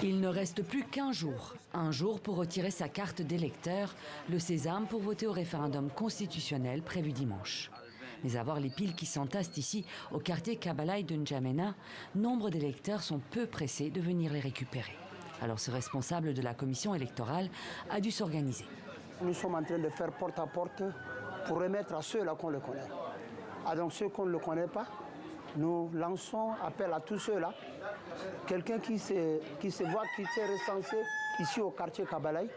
Il ne reste plus qu'un jour pour retirer sa carte d'électeur, le sésame pour voter au référendum constitutionnel prévu dimanche. Mais à voir les piles qui s'entassent ici, au quartier Kabalaï de N'Djamena, nombre d'électeurs sont peu pressés de venir les récupérer. Alors ce responsable de la commission électorale a dû s'organiser. Nous sommes en train de faire porte à porte pour remettre à ceux-là qu'on le connaît. Donc ceux qu'on ne le connaît pas, nous lançons appel à tous ceux-là. Quelqu'un qui s'est recensé ici au quartier Kabalaï,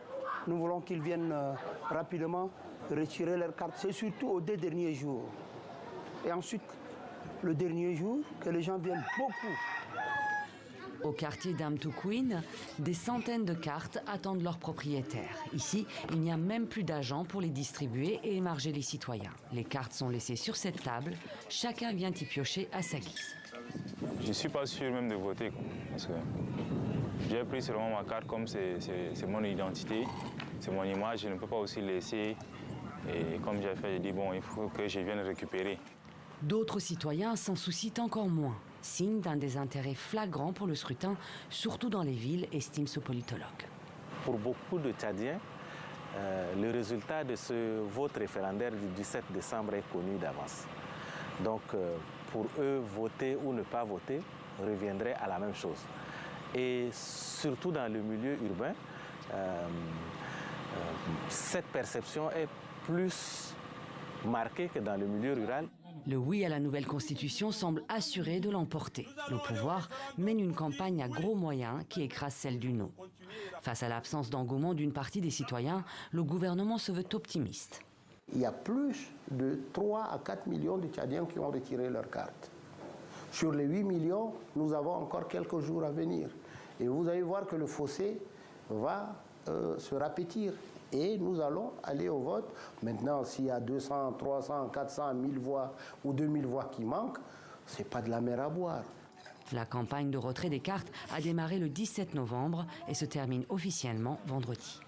nous voulons qu'ils viennent rapidement retirer leur carte. C'est surtout aux 2 derniers jours. Et ensuite, le dernier jour, que les gens viennent beaucoup. Au quartier d'Amtoukwin, des centaines de cartes attendent leurs propriétaires. Ici, il n'y a même plus d'agents pour les distribuer et émarger les citoyens. Les cartes sont laissées sur cette table. Chacun vient y piocher à sa guise. Je ne suis pas sûr même de voter, parce que j'ai pris seulement ma carte comme c'est mon identité, c'est mon image. Je ne peux pas aussi laisser. Et comme j'ai fait, j'ai dit bon, il faut que je vienne récupérer. D'autres citoyens s'en soucient encore moins. Signe d'un désintérêt flagrant pour le scrutin, surtout dans les villes, estime ce politologue. Pour beaucoup de Tchadiens, le résultat de ce vote référendaire du 17 décembre est connu d'avance. Donc, pour eux, voter ou ne pas voter reviendrait à la même chose. Et surtout dans le milieu urbain, cette perception est plus marquée que dans le milieu rural. Le oui à la nouvelle constitution semble assuré de l'emporter. Le pouvoir mène une campagne à gros moyens qui écrase celle du non. Face à l'absence d'engouement d'une partie des citoyens, le gouvernement se veut optimiste. Il y a plus de 3 à 4 millions de Tchadiens qui ont retiré leur carte. Sur les 8 millions, nous avons encore quelques jours à venir. Et vous allez voir que le fossé va se rapétir. Et nous allons aller au vote. Maintenant, s'il y a 200, 300, 400, 1000 voix ou 2000 voix qui manquent, ce n'est pas de la mer à boire. La campagne de retrait des cartes a démarré le 17 novembre et se termine officiellement vendredi.